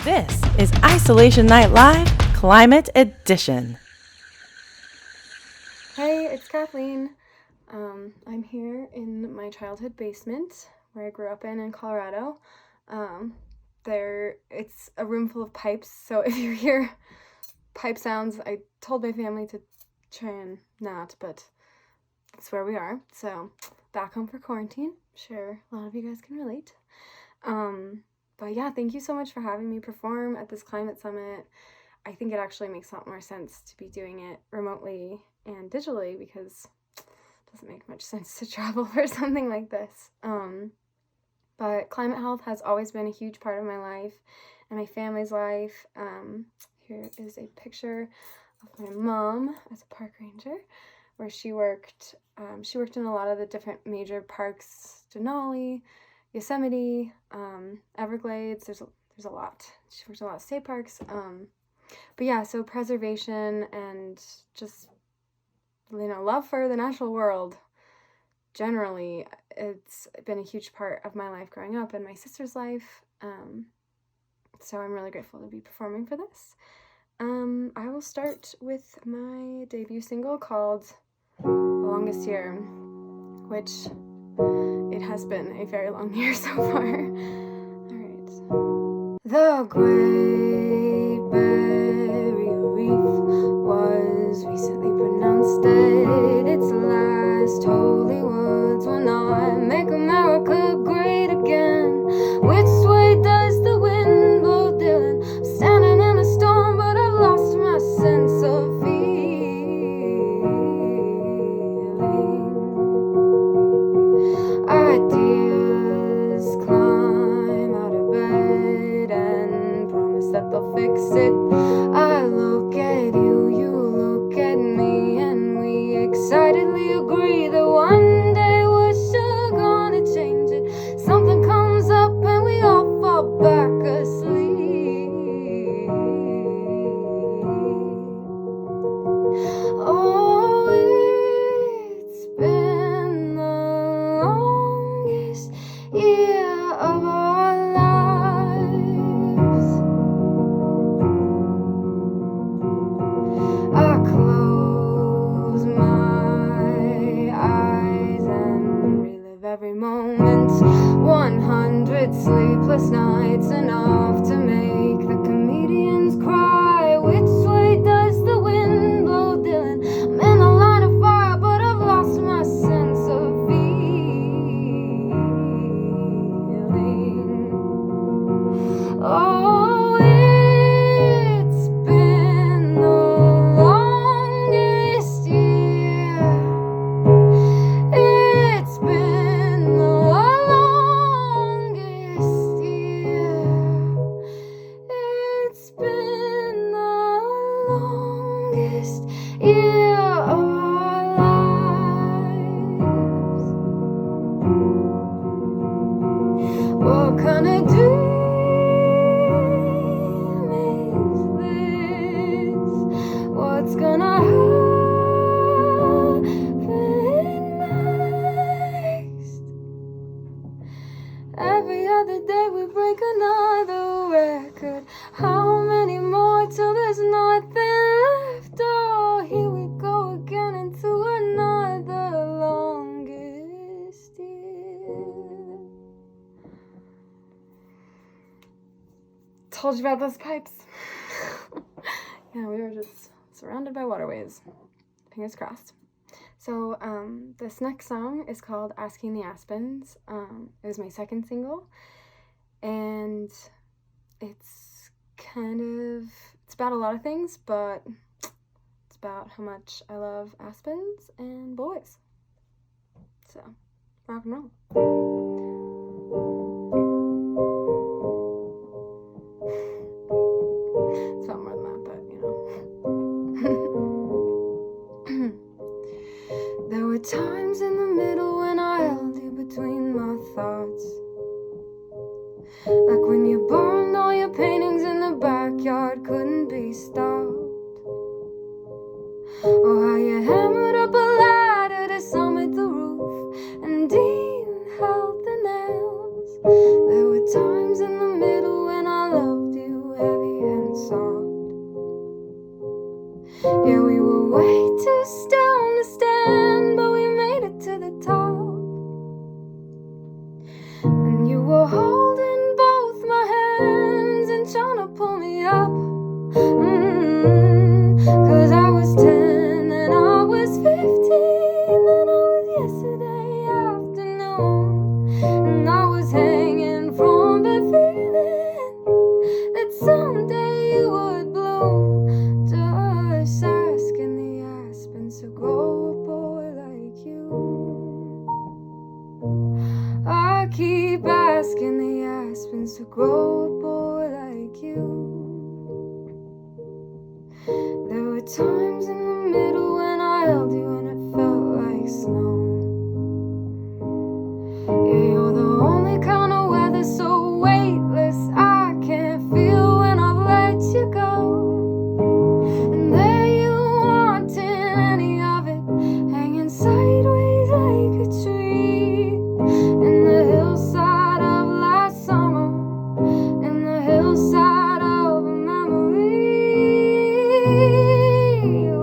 This is Isolation Night Live, Climate Edition. Hey, it's Kathleen. I'm here in my childhood basement where I grew up in Colorado. It's a room full of pipes, so if you hear pipe sounds, I told my family to try and not, but it's where we are. So back home for quarantine. Sure, a lot of you guys can relate. But yeah, thank you so much for having me perform at this climate summit. I think it actually makes a lot more sense to be doing it remotely and digitally because it doesn't make much sense to travel for something like this. But climate health has always been a huge part of my life and my family's life. Here is a picture of my mom as a park ranger where she worked. She worked in a lot of the different major parks, Denali, Yosemite, Everglades. There's a lot. She worked in a lot of state parks. But yeah, so preservation and just, love for the natural world. Generally, it's been a huge part of my life growing up and my sister's life. So I'm really grateful to be performing for this. I will start with my debut single called The Longest Year, which it has been a very long year so far. All right. The Great Barrier Reef was recently pronounced dead. Its last holy words will not make America great again. Which way does the wind blow, Dylan? I'm standing in the storm, but I've lost my sense of ideas climb out of bed and promise that they'll fix it. I look at you, you look at me, and we excitedly agree that one day we're sure gonna change it. Something comes up and we all fall back asleep. Oh, it's been the longest year of our lives. I close my eyes and relive every moment. 100 sleepless nights, enough to make the comedians cry. Which way does the wind blow, Dylan? I'm in the line of fire, but I've lost my sense of feeling. Oh, it's been the longest year. It's been the longest year. It's been the longest year of our lives. What kind of dream is this? What's gonna happen next? Every other day we break another record. How many more till there's nothing left? Oh, here we go again into another longest year. Told you about those pipes. Yeah, we were just surrounded by waterways. Fingers crossed. So this next song is called Asking the Aspens. It was my second single, and it's about a lot of things, but it's about how much I love aspens and boys. So, rock and roll. It's not more than that, but There were times in the middle when I held you between my thoughts, like when you burned all your paintings in the backyard, couldn't be stopped. Or how you hammered up a ladder to summit the roof and Dean held were times in the middle when I held you and it felt like snow. Yeah, you're the only kind of weather so weightless I can't feel when I've let you go. And there you aren't in any of it, hanging sideways like a tree in the hillside of last summer, in the hillside of a memory.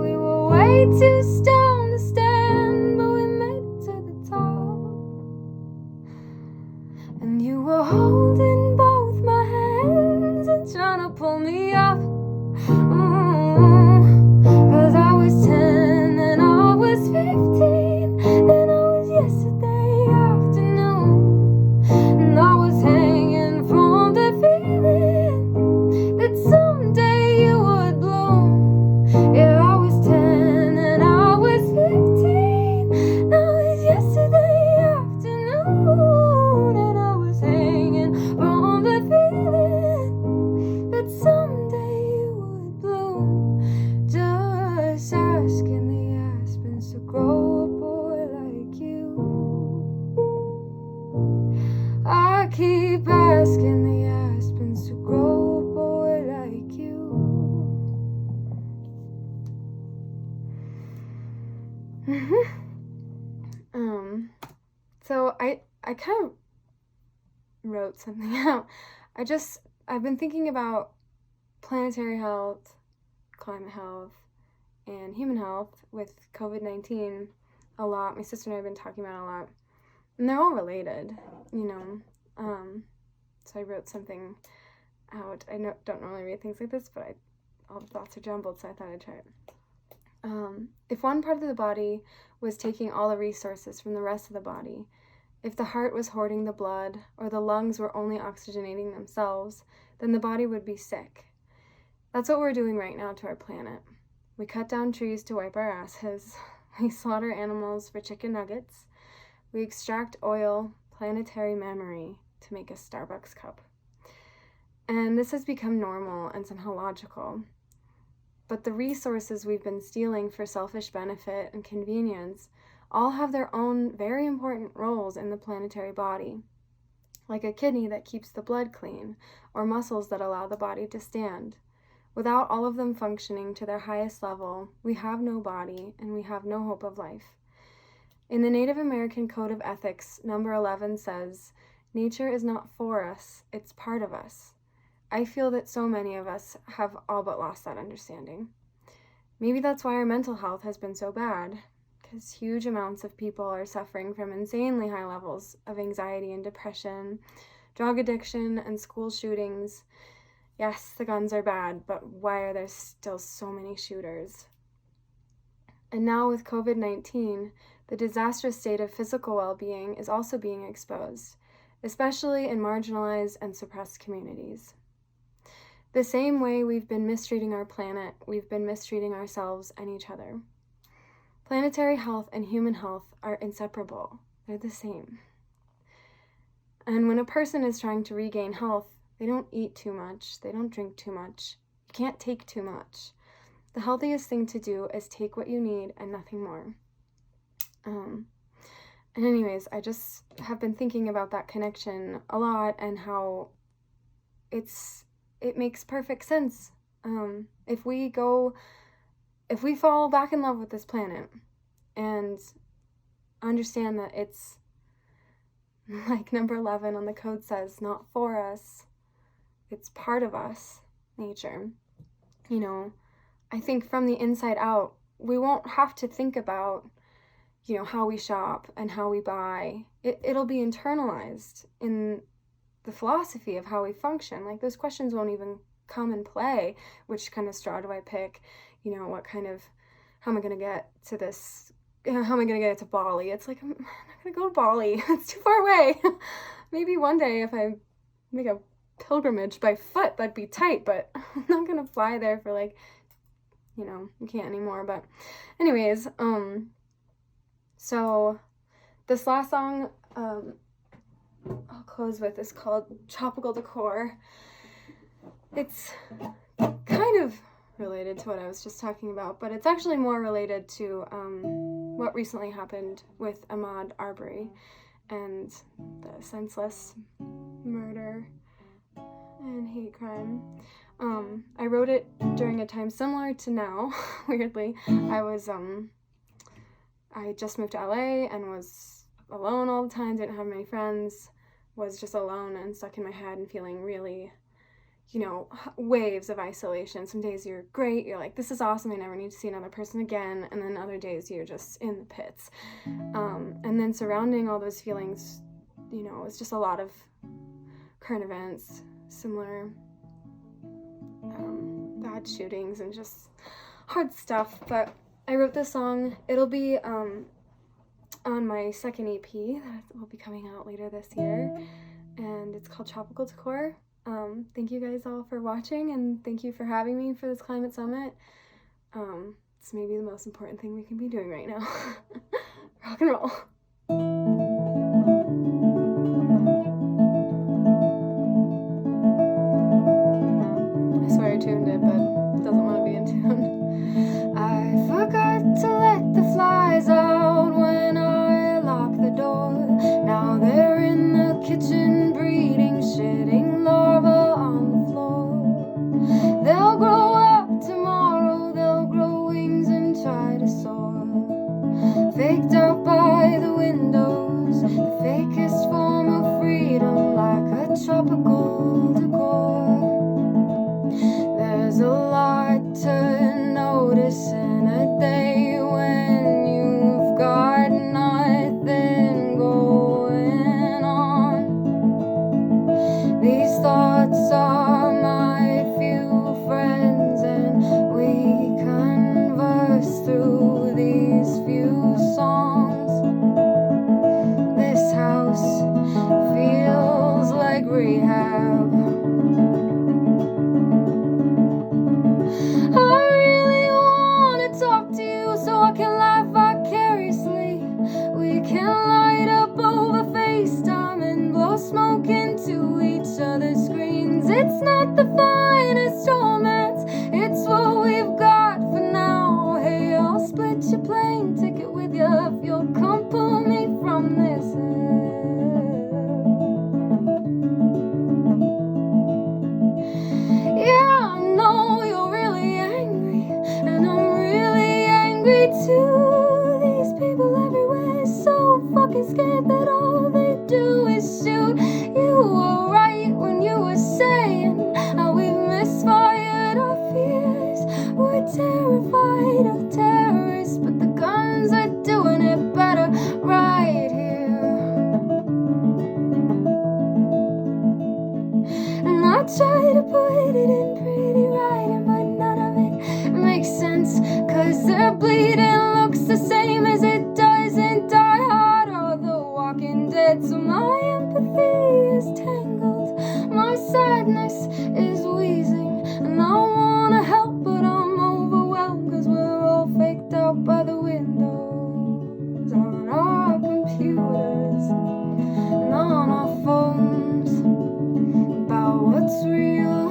We were way too stoned to stand, but we made it to the top. And you were holding both my hands and trying to pull me up. 'Cause I was 10 and I was 15, and I was yesterday afternoon, and I was hanging from the feeling that someday you would bloom. Yeah, I was 10 and I was 15, and I was yesterday afternoon, and I was hanging from the feeling that someday you would bloom. Just asking the aspens to grow a boy like you. I keep asking the aspens to grow a boy like you. So I kind of wrote something out. I've been thinking about planetary health, climate health, and human health with COVID-19 a lot. My sister and I have been talking about it a lot. And they're all related, you know. So I wrote something out. I don't normally read things like this, but all the thoughts are jumbled, so I thought I'd try it. If one part of the body was taking all the resources from the rest of the body, if the heart was hoarding the blood, or the lungs were only oxygenating themselves, then the body would be sick. That's what we're doing right now to our planet. We cut down trees to wipe our asses. We slaughter animals for chicken nuggets. We extract oil, planetary memory, to make a Starbucks cup. And this has become normal and somehow logical. But the resources we've been stealing for selfish benefit and convenience all have their own very important roles in the planetary body, like a kidney that keeps the blood clean, or muscles that allow the body to stand. Without all of them functioning to their highest level, we have no body and we have no hope of life. In the Native American Code of Ethics, number 11 says, "Nature is not for us, it's part of us." I feel that so many of us have all but lost that understanding. Maybe that's why our mental health has been so bad, because huge amounts of people are suffering from insanely high levels of anxiety and depression, drug addiction, and school shootings. Yes, the guns are bad, but why are there still so many shooters? And now with COVID-19, the disastrous state of physical well-being is also being exposed, especially in marginalized and suppressed communities. The same way we've been mistreating our planet, we've been mistreating ourselves and each other. Planetary health and human health are inseparable. They're the same. And when a person is trying to regain health, they don't eat too much, they don't drink too much. You can't take too much. The healthiest thing to do is take what you need and nothing more. And anyways, I just have been thinking about that connection a lot and how it makes perfect sense. If we fall back in love with this planet and understand that it's, like number 11 on the code says, not for us, it's part of us, nature. You know, I think from the inside out, we won't have to think about, you know, how we shop and how we buy. It'll be internalized in the philosophy of how we function. Like, those questions won't even come and play. Which kind of straw do I pick? You know, how am I going to get to this? How am I going to get to Bali? It's like, I'm not going to go to Bali. It's too far away. Maybe one day if I make a pilgrimage by foot, that'd be tight, but I'm not going to fly there for you can't anymore. But anyways, so this last song I'll close with is called Tropical Decor. It's kind of related to what I was just talking about, but it's actually more related to what recently happened with Ahmaud Arbery and the senseless murder and hate crime. I wrote it during a time similar to now, weirdly. I just moved to LA and was alone all the time, didn't have many friends, was just alone and stuck in my head and feeling really, waves of isolation. Some days you're great, you're like, this is awesome, I never need to see another person again, and then other days you're just in the pits. And then surrounding all those feelings, it was just a lot of current events, similar bad shootings and just hard stuff. But I wrote this song. It'll be on my second EP that will be coming out later this year, and it's called Tropical Decor. Thank you guys all for watching, and thank you for having me for this climate summit. It's maybe the most important thing we can be doing right now. Rock and roll. I swear I tuned it, but it doesn't want to be in tune. I forgot to let the flies out when I locked the door. Now they're in the kitchen breeding, shitting larvae on the floor. They'll grow up tomorrow, they'll grow wings and try to soar. Faked out by the windows, the fakest form of freedom, like a tropical decor. There's a lot to notice in a day when you've got nothing going on. These thoughts are my few friends, and we converse through these few songs. This house feels like rehab. I really want to talk to you so I can laugh vicariously. We can light up over FaceTime and blow smoke into each other's screens. It's not the finest romance, it's what we've got for now. Hey, I'll split your plane ticket with you if you'll come pull me from this Yeah, I know you're really angry, and I'm really angry too. These people everywhere so fucking scared that all they do is shoot. You were right when you were saying how we misfired our fears. We're terrified of terrorists, but the guns are doing it better right here. And I try to put it in pretty writing, but none of it makes sense, 'cause their bleeding looks the same as it does in Die Hard or The Walking Dead. So my empathy is tangled, my sadness is wheezing, and I wanna help, but I'm overwhelmed, 'cause we're all faked out by the windows on our computers and on our phones. About what's real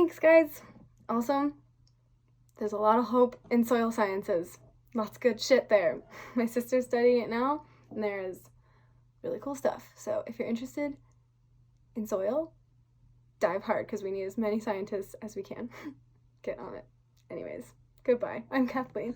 thanks, guys. Also, there's a lot of hope in soil sciences. Lots of good shit there. My sister's studying it now, and there is really cool stuff. So if you're interested in soil, dive hard, because we need as many scientists as we can. Get on it. Anyways, goodbye. I'm Kathleen.